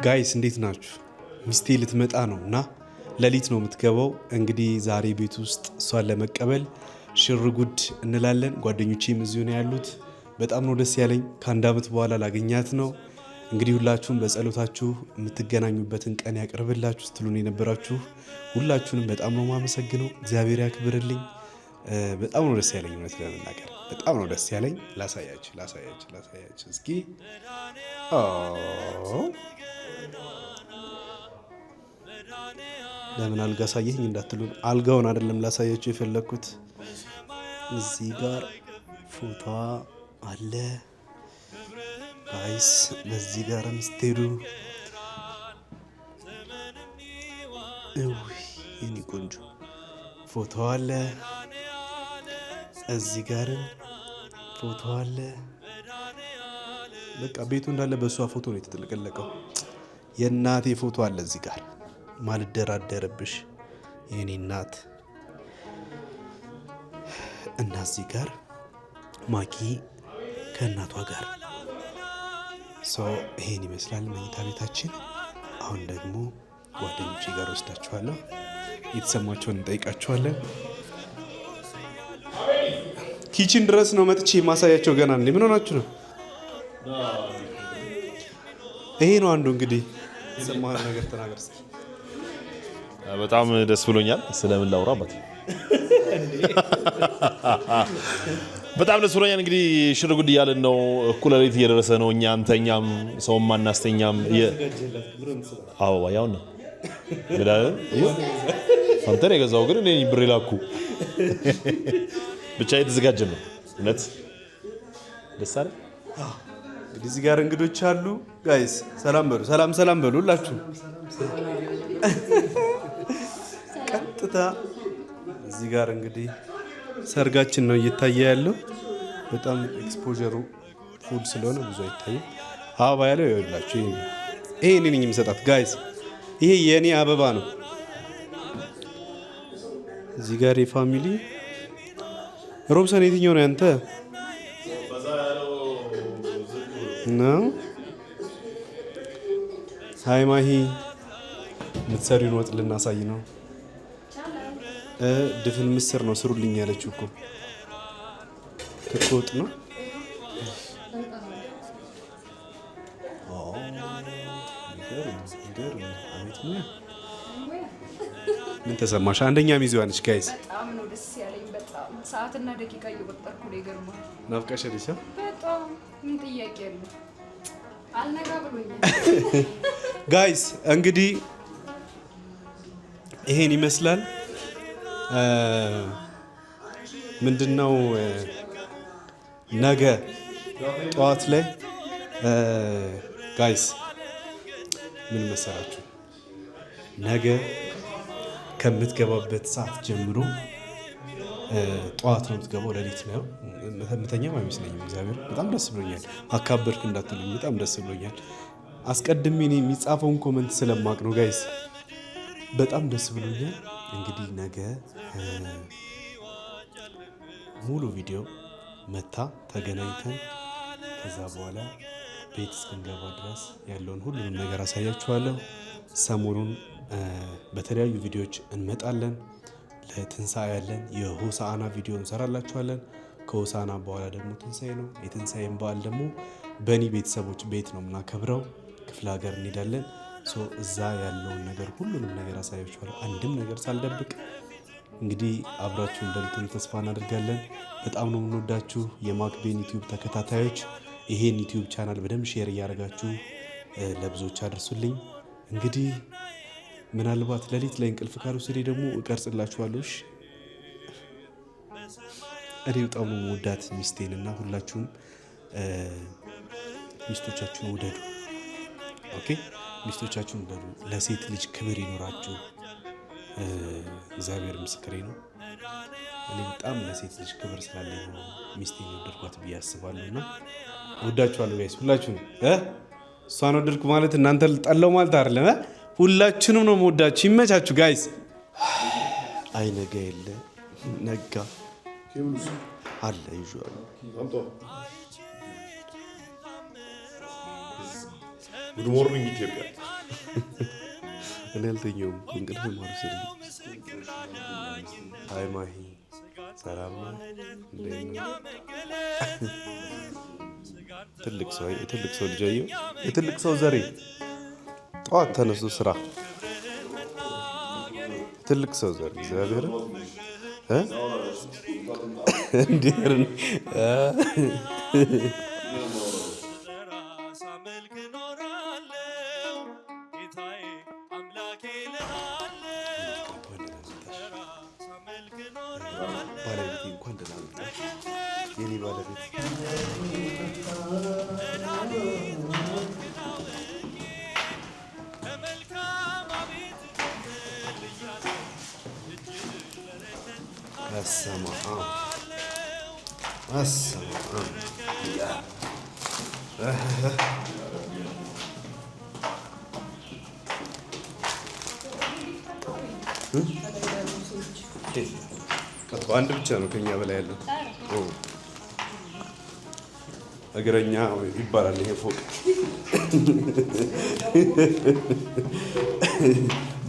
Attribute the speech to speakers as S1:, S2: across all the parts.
S1: ጋይስ እንዴት ናችሁ? ሚስቴ ልትመጣ ነው እና ሌሊት ነው የምትገባው። እንግዲህ ዛሬ ቤት ውስጥ እሷን ለመቀበል ሽርጉድ እንላለን። ጓደኞቼም እዚሁ ነው ያሉት። በጣም ነው ደስ ያለኝ። ከአንድ ዓመት በኋላ ላገኛት ነው። እንግዲህ ሁላችሁም በጸሎታችሁ የምትገናኙበትን ቀን ያቀርብላችሁ ስትሉን የነበራችሁ ሁላችሁንም በጣም ነው የማመሰግነው። እግዚአብሔር ያክብርልኝ። በጣም ነው ደስ ያለኝ። እውነት ለመናገር በጣም ነው ደስ ያለኝ። ላሳያችሁ እስኪ ለምን አልጋ ሳየኝ እንዳትሉን፣ አልጋውን አይደለም ላሳያችሁ የፈለግኩት። እዚህ ጋር ፎቶዋ አለ ጋይስ። በዚህ ጋር ምስትሄዱ የኔ ቆንጆ ፎቶዋ አለ። እዚህ ጋርም ፎቶ አለ። በቃ ቤቱ እንዳለ በእሷ ፎቶ ነው የተጠለቀለቀው። የእናቴ ፎቶ አለ እዚህ ጋር ማልደራደርብሽ የኔ እናት። እና እዚህ ጋር ማኪ ከእናቷ ጋር ይሄን ይመስላል መኝታ ቤታችን። አሁን ደግሞ ጓደኞቼ ጋር ወስዳችኋለሁ። የተሰማቸውን እንጠይቃችኋለን። ኪችን ድረስ ነው መጥቼ ማሳያቸው። ገና እንዴ ምን ሆናችሁ ነው? ይሄ ነው አንዱ። እንግዲህ የሰማኸው ነገር ተናገር እስኪ።
S2: በጣም ደስ ብሎኛል። ስለምን ላውራበት? በጣም ደስ ብሎኛል። እንግዲህ ሽርጉድ እያልን ነው። እኩለ ሌሊት እየደረሰ ነው። እኛ አንተኛም፣ ሰውም አናስተኛም። አበባ ያው ነው ግዳለን አንተን የገዛው ግን እኔ ብሬ ላኩ። ብቻ የተዘጋጀን ነው። እውነት ደስ አለ።
S1: እንግዲህ እዚህ ጋር እንግዶች አሉ። ጋይስ ሰላም በሉ፣ ሰላም በሉ ሁላችሁ። ቀጥታ እዚህ ጋር እንግዲህ ሰርጋችን ነው እየታየ ያለው። በጣም ኤክስፖዠሩ ፉል ስለሆነ ብዙ አይታይም። አበባ ያለው ይኸውላችሁ፣ ይሄ እኔ ነኝ የምሰጣት ጋይስ። ይሄ የኔ አበባ ነው። እዚህ ጋር የፋሚሊ ሮብሰን የትኛው ነው ያንተ ነው? ሃይ ማሂ የምትሰሪውን ወጥ ልናሳይ ነው። ድፍን ምስር ነው ስሩልኝ ያለችው እኮ ክክ ወጥ ነው። ምን ተሰማሽ? አንደኛ ሚዜዋ ነች ጋይስ።
S3: በጣም ነው ደስ ያለኝ። በጣም ሰዓትና ደቂቃ እየቆጠርኩ ነው። ይገርማል።
S1: ናፍቀሽልሽ?
S3: በጣም ምን ጥያቄ አለ? አልነጋ ብሎኛል።
S1: ጋይስ እንግዲህ ይሄን ይመስላል። ምንድነው ነገ ጠዋት ላይ ጋይስ ምን መሰራችሁ? ነገ ከምትገባበት ሰዓት ጀምሮ ጠዋት ነው የምትገባው። ሌሊት ነው የምተኛም አይመስለኝም። እግዚአብሔር በጣም ደስ ብሎኛል። አካበድክ እንዳትሉኝ፣ በጣም ደስ ብሎኛል። አስቀድሜ እኔ የሚጻፈውን ኮመንት ስለማቅ ነው ጋይስ። በጣም ደስ ብሎኛል። እንግዲህ ነገ ሙሉ ቪዲዮ መታ ተገናኝተን ከዛ በኋላ ቤት እስክንገባ ድረስ ያለውን ሁሉንም ነገር አሳያችኋለሁ። ሰሞኑን በተለያዩ ቪዲዮዎች እንመጣለን። ለትንሣኤ ያለን የሆሳዕና ቪዲዮ እንሰራላችኋለን። ከሆሳዕና በኋላ ደግሞ ትንሣኤ ነው። የትንሣኤን በዓል ደግሞ በእኔ ቤተሰቦች ቤት ነው የምናከብረው። ክፍለ ሀገር እንሄዳለን። እዛ ያለውን ነገር ሁሉንም ነገር አሳያችኋለሁ፣ አንድም ነገር ሳልደብቅ። እንግዲህ አብራችሁ እንደምትሆኑ ተስፋ እናደርጋለን። በጣም ነው የምንወዳችሁ የማክቤን ዩቲዩብ ተከታታዮች። ይሄን ዩቲዩብ ቻናል በደንብ ሼር እያደረጋችሁ ለብዙዎች አድርሱልኝ። እንግዲህ ምናልባት ሌሊት ላይ እንቅልፍ ካልወሰደኝ ደግሞ እቀርጽላችኋለሁ። እኔ በጣም ነው የምወዳት ሚስቴን እና ሁላችሁም ሚስቶቻችሁን ውደዱ። ኦኬ፣ ሚስቶቻችሁን ውደዱ። ለሴት ልጅ ክብር ይኖራችሁ። እግዚአብሔር ምስክሬ ነው። እኔ በጣም ለሴት ልጅ ክብር ስላለኝ ነው ሚስቴን ወደድኳት ብዬ አስባለሁ። እና ወዳችኋለሁ ጋይስ ሁላችሁም። እሷን ወደድኩ ማለት እናንተ ጠላው ማለት አይደለም። ሁላችሁንም ነው የምወዳችሁ። ይመቻችሁ ጋይስ። አይነጋ የለ ነጋ አለ ይዤዋለሁ።
S2: ጉድ ሞርኒንግ ኢትዮጵያ።
S1: እኔ አልተኛውም እኮ እንቅልፍ ማርሰልኝ። አይ ማሂ ሰላም ነው? እንዴት ነው? ትልቅ ሰው ልጅ አየሁ። የትልቅ ሰው ዘሬ ጠዋት ተነስቶ ስራ ትልቅ ሰው ዘሬ እግዚአብሔር እንዴር ባለቤቴ እንኳን ደህና መጣሽ የኔ ባለቤት። አንድ ብቻ ነው ከኛ በላይ ያለው እግረኛ ይባላል ይሄ ፎቅ።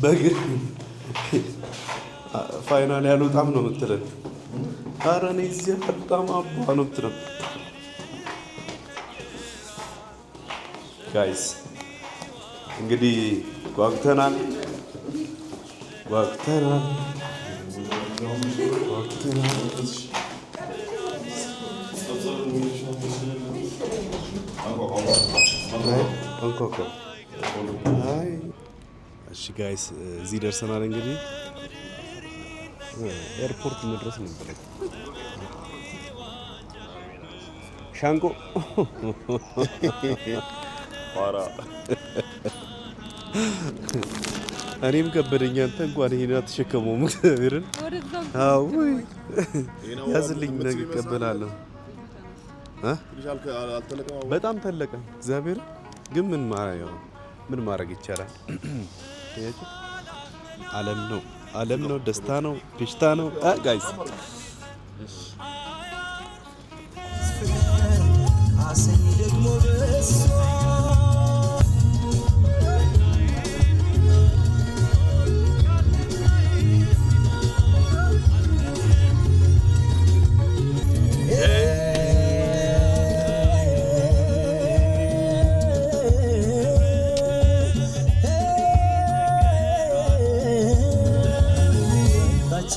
S1: በእግር ፋይናል ያልወጣም ነው የምትለን። ኧረ እኔ እዚህ በጣም አባ ነው የምትለው። ጋይስ እንግዲህ ጓጉተናል። እሺ ጋይስ እዚህ ደርሰናል። እንግዲህ ኤርፖርት መድረስ ነበር። ሻንቆ እኔም ከበደኝ። አንተ እንኳን ይሄን አትሸከመውም። እግዚአብሔርን ያዝልኝ፣ ነገ እቀበላለሁ። በጣም ተለቀ። እግዚአብሔር ግን ምን ማድረግ ይቻላል? ዓለም ነው፣ ደስታ ነው፣ ፌሽታ ነው ጋይስ።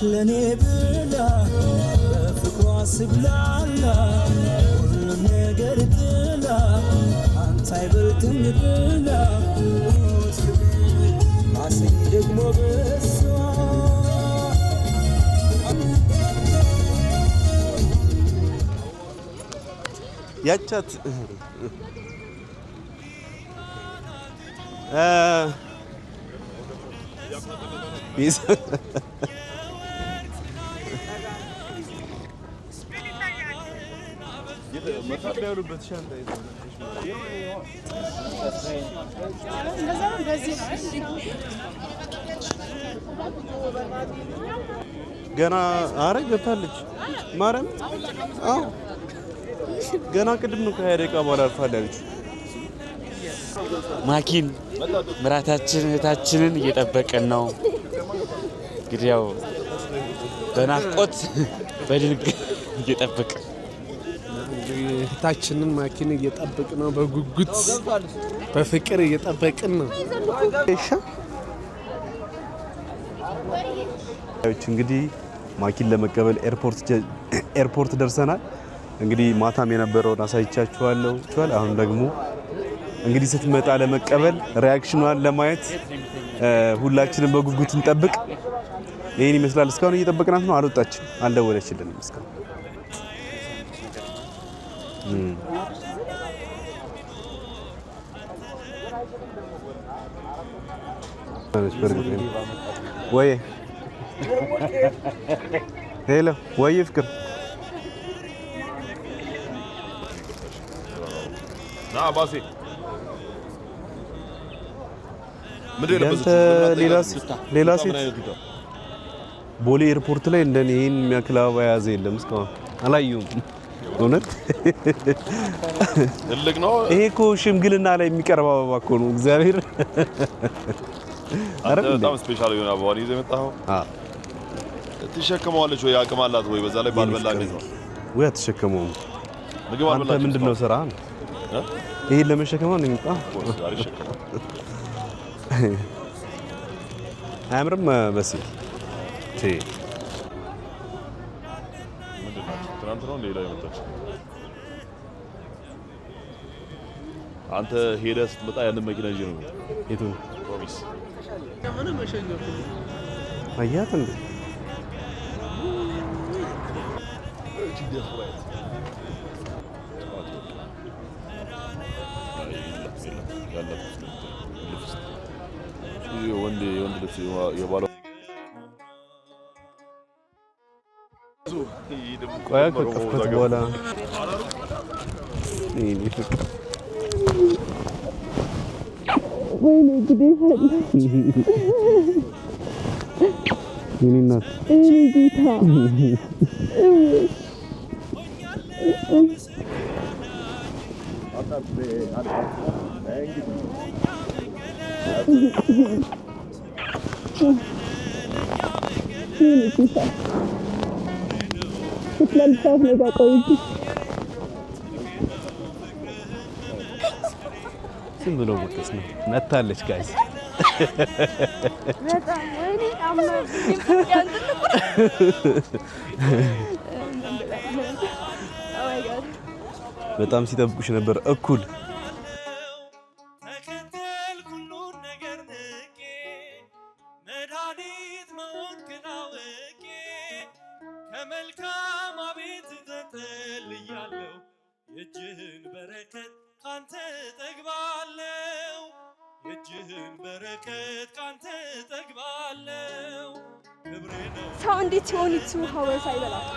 S4: ለኔ ብላ በፍቅሯ ስብላላ ሁሉም ነገር ጥላ አንተ አይበልጥም ብላ አሰኝ ደግሞ በሷ
S1: ያቻት ገና አረ ገብታለች ማርያም። አዎ ገና ቅድም ነው ከ20 ደቂቃ በኋላ አልፋለች።
S5: ማኪን ምራታችን እህታችንን እየጠበቀን ነው። እንግዲህ ያው በናፍቆት በድንቅ እየጠበቅን
S6: እህታችንን ማኪን እየጠበቅን ነው። በጉጉት በፍቅር እየጠበቅን ነው።
S1: እንግዲህ ማኪን ለመቀበል ኤርፖርት ደርሰናል። እንግዲህ ማታም የነበረውን አሳይቻችኋለሁ። አሁን ደግሞ እንግዲህ ስትመጣ ለመቀበል ሪያክሽኗን ለማየት ሁላችንም በጉጉት እንጠብቅ። ይሄን ይመስላል። እስካሁን እየጠበቅናት ነው። አልወጣችም፣ አልደወለችልንም እስካሁን። ወይ ሄሎ፣ ወይ ፍቅር
S2: ና ባሴ
S1: ሌላ ሴት ቦሌ ኤርፖርት ላይ እንደኔ ይሄን የሚያክል አበባ የያዘ የለም እስካሁን አላየሁም። እውነት
S2: ትልቅ ነው
S1: ይሄ እኮ ሽምግልና ላይ የሚቀርብ አበባ እኮ ነው። እግዚአብሔር
S2: አንተ በጣም ስፔሻል የሆነ አበባ ነው ይዘህ የመጣኸው። ትሸከመዋለች ወይ አቅም አላት ወይ? በዛ ላይ ባልበላ እንዴት ነው
S1: ወይ አትሸከመውም?
S2: ምግብ አልበላችም።
S1: አንተ ምንድነው ስራ? ይሄን ለመሸከም ነው የሚመጣ? አያምርም መሲ?
S2: ትናንት ነው ሌላ የመጣችው። አንተ ሄደህ ስትመጣ ያንን መኪና ይዤ ነው
S1: የቱን
S2: ፕሮሚስ
S1: አያት እንዴ?
S2: ወንድ ልብስ የባለ
S1: ቆያ ከከፍከት በኋላ ይሄ ፍቅር
S7: ወይኔ ጉዴ ፈላ።
S1: የኔ እናት
S7: እኔ ጌታ
S1: ዝም ብሎ ወጥስ ነው መታለች ጋይስ
S7: በጣም ወይኔ አማኝ
S1: በጣም ሲጠብቁሽ ነበር እኩል
S8: የእጅህን በረከት ካንተ ጠግባለው የእጅህን በረከት ካንተ ጠግባለው ክብሬ ነው።
S7: ሰው እንዴት ሲሆን ሀወሳ ይበላል።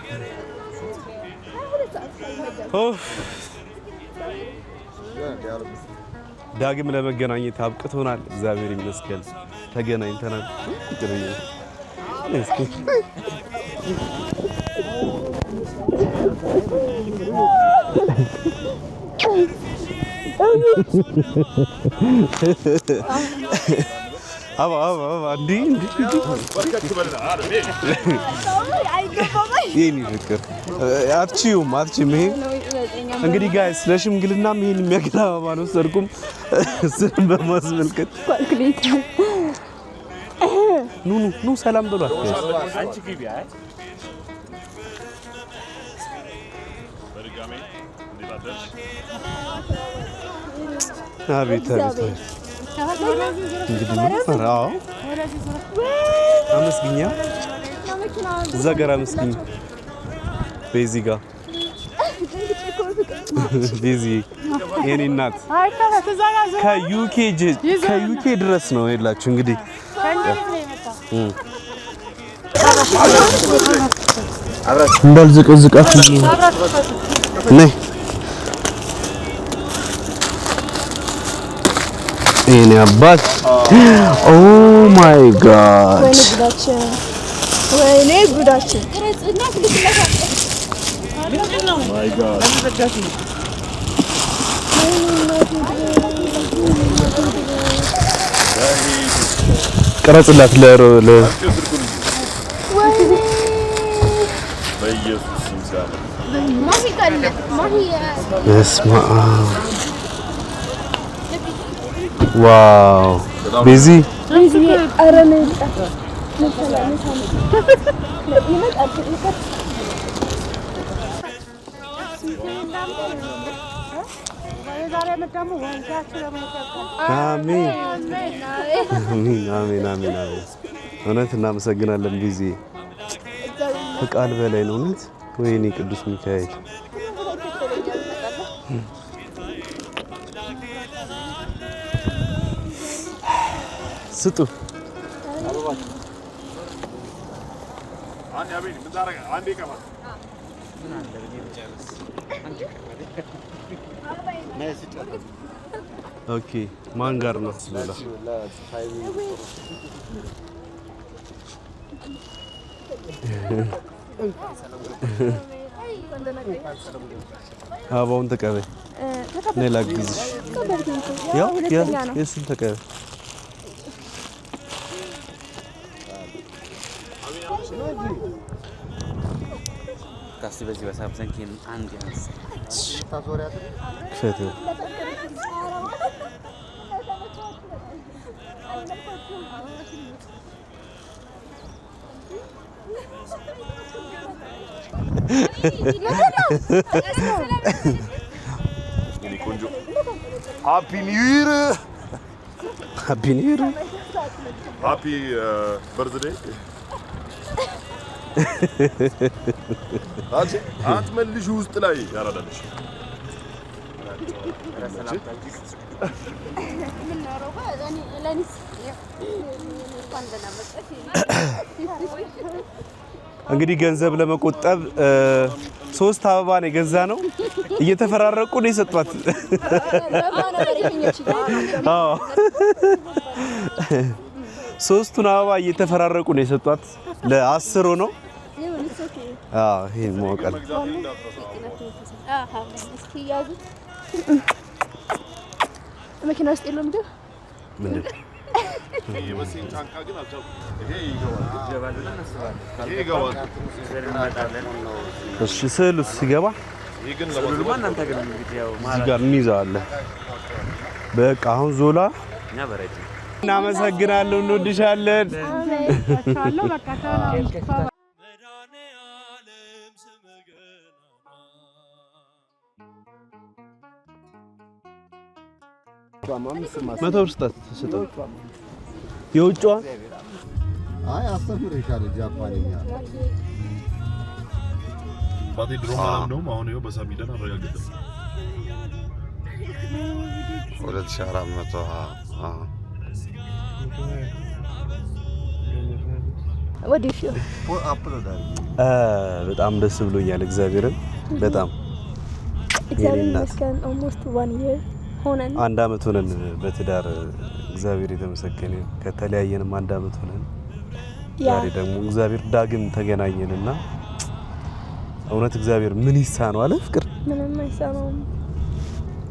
S1: ዳግም ለመገናኘት አብቅቶናል። እግዚአብሔር ይመስገን ተገናኝተናል። አባ እንዴ ይሄን ፍቅር አትችይውም። ይሄ እንግዲህ ጋይስ ለሽምግልናም ይሄን የሚያገናባ ነው። ሰርጉም ስም በማስመልከት ኑ ሰላም ብሏል።
S5: አንቺ ግቢ። አይ
S1: አቤት እንግዲህ ነው አመስግኛ እዛ ጋር አመስግኝ ቤዚ ጋር ቤዚ የኔ እናት ከዩኬ ድረስ ነው የላችሁ እንግዲህ እንዳልዘቀዝቃችሁ ነይ የኔ አባት ኦ ማይ ጋድ
S7: ወይኔ ጉዳችን
S2: ማይ ጋድ
S1: ቀረጽላት
S2: በኢየሱስ ስም ሲያምር
S1: በስመ አብ ዋው ቤዚ አሜን። እውነት እናመሰግናለን ቤዚ ከቃል በላይ ነው እውነት። ወይኔ ቅዱስ ሚካኤል ስጡ ኦኬ ማን ጋር ነው ስለላ አበባውን ተቀበይ። እኔ ላግዝሽ። ያው የእሱን ተቀበይ።
S5: ካሲ በዚህ በሳምሰንግ አንድ ያንስ
S1: ክፈት።
S2: ሃፒ ኒው ይር
S1: ሃፒ ኒው ይር
S2: ሃፒ በርዝዴይ አትመልሽ ውስጥ ላይ ያራዳልሽ
S1: እንግዲህ ገንዘብ ለመቆጠብ 3 አበባ ነው የገዛ ነው። እየተፈራረቁ ነው የሰጧት። አዎ 3ቱን አበባ እየተፈራረቁ ነው የሰጧት። ለ10 ነው። አዎ ይሄ ሞቀል
S7: መኪና ውስጥ የለም እንዴ?
S1: ምንድን
S2: የመሲን ጫንቃ ግን አልቻልኩም። ይሄ ይገባል።
S1: እሺ ስዕሉስ ሲገባ
S2: ይሄ ግን
S5: እናንተ ግን እንግዲህ ያው
S1: እዚህ ጋር እንይዘዋለን። በቃ አሁን ዞላ
S5: እኛ በረጅ
S1: እናመሰግናለን። እንወድሻለን። መቶ ብር ስጠው። የውጭዋ
S9: አይ አስተምሬሻለሁ ጃፓንኛ
S2: ባቴ ድሮ ማለት ነው። አሁን ይኸው በሳሚደን አረጋግጠው
S9: 2400
S1: በጣም ደስ ብሎኛል። እግዚአብሔርን በጣም
S7: ይመስገን። ኦልሞስት 1 year ሆነን
S1: 1 አመት ሆነን በትዳር እግዚአብሔር የተመሰገነ። ከተለያየንም 1 አመት ሆነን ዛሬ ደግሞ እግዚአብሔር ዳግም ተገናኘንና እውነት እግዚአብሔር ምን ይሳነው አለ ፍቅር
S7: ምንም አይሳነውም።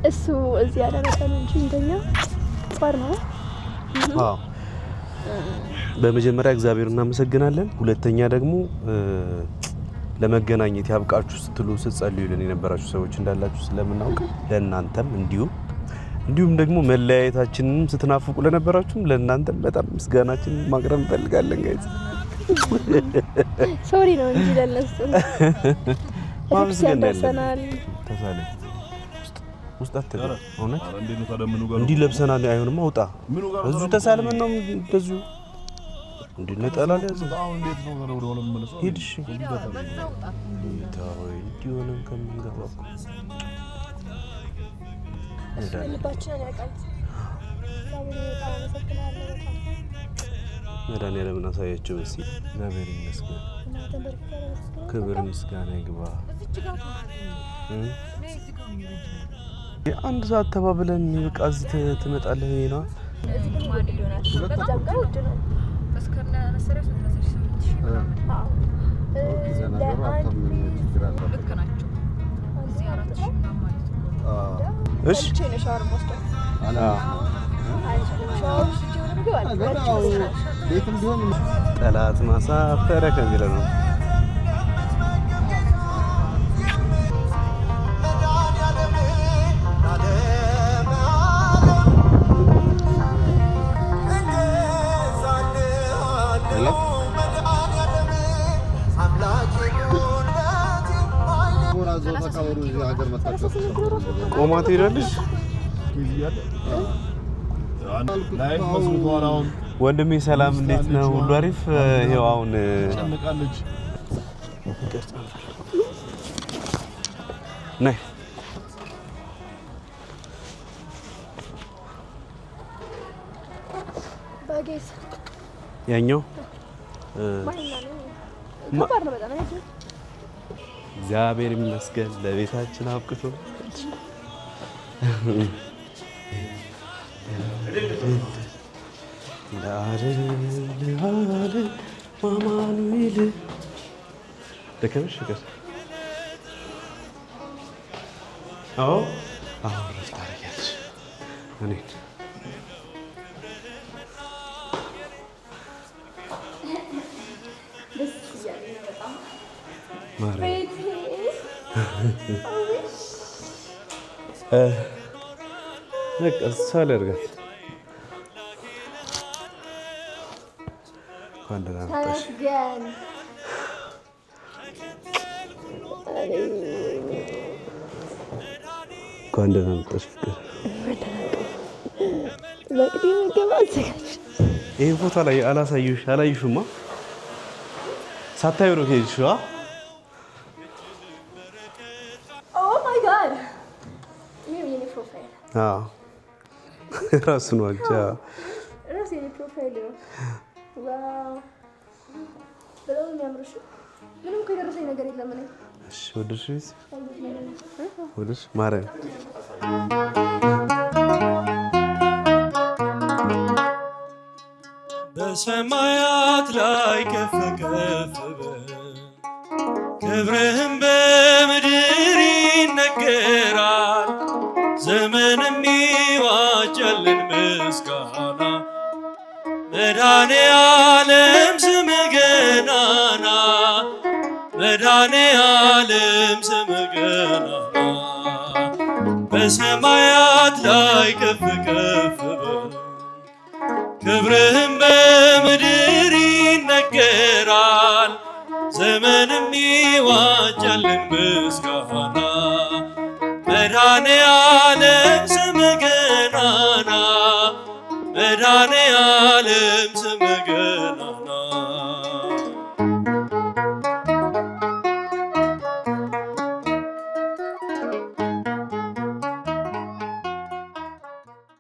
S7: እሱ እዚህ ያደረሰን እንጂ እንደኛ ጻር ነው።
S1: አዎ በመጀመሪያ እግዚአብሔር እናመሰግናለን። ሁለተኛ ደግሞ ለመገናኘት ያብቃችሁ ስትሉ ስትጸልዩልን የነበራችሁ ሰዎች እንዳላችሁ ስለምናውቅ ለእናንተም እንዲሁም ደግሞ መለያየታችንን ስትናፍቁ ለነበራችሁም ለእናንተም በጣም ምስጋናችን ማቅረብ እንፈልጋለን። ጋይስ
S7: ሶሪ ነው እንጂ ለነሱ
S1: ማመስገን ያለናል። ተሳለ ውስጥ አትገባ ሆነች እንዲህ ለብሰናል። አይሆንም አውጣ እዚሁ ተሳልመን ነው እንደዚሁ እንድንጠላል ያዘ
S2: እንዴት ነው ወደ ሆነ መመለስ
S1: ሄድሽ ታውይ ዲዮንም ከምንገባ
S7: ልባችንን ያውቃል።
S1: መድኃኒዓለምን አሳያቸው እስኪ። እግዚአብሔር ይመስገን፣ ክብር ምስጋና ይግባ። አንድ ሰዓት ተባብለን በቃ እዚህ ትመጣለህ ነው። እሺ ጠላት ማሳፈረ ከሚለው ነው። ቆማ ትሄዳለች። ወንድሜ ሰላም፣ እንዴት ነው? ሁሉ አሪፍ? ይኸው አሁን ነይ ያኛው እግዚአብሔር ይመስገን ለቤታችን አብቅቶ ማማኑኤል ደከመሽ ፍቅር? አዎ ረፍት አደረጊያለሽ። እኔን በቃ እሷ ላድርጋት። እንኳን ደህና መጣሽ። እንኳን ደህና መጣሽ ፍቅር። ይህን ፎቶ አላየሽማ? ሳታዩ ነው ከሄድሽው? ራሱን ዋጃ
S7: ፕሮፋይል ነው። በጣም የሚያምርሽ። ምንም እኮ የደረሰኝ ነገር የለም።
S1: ወደሽ ማርያም
S8: በሰማያት ላይ ከፍ ከፍ በል ክብርህም በምድር ይነገራል። ዘመንም ይዋጃልን ምስጋና መድኃኔ ዓለም ስምህ ገናና መድኃኔ ዓለም ስምህ ገናና በሰማያት ላይ ከፍ ከፍ በል ክብርህም በምድር ይነገራል። ዘመንም ይዋጃልን ምስጋና መድኃኔ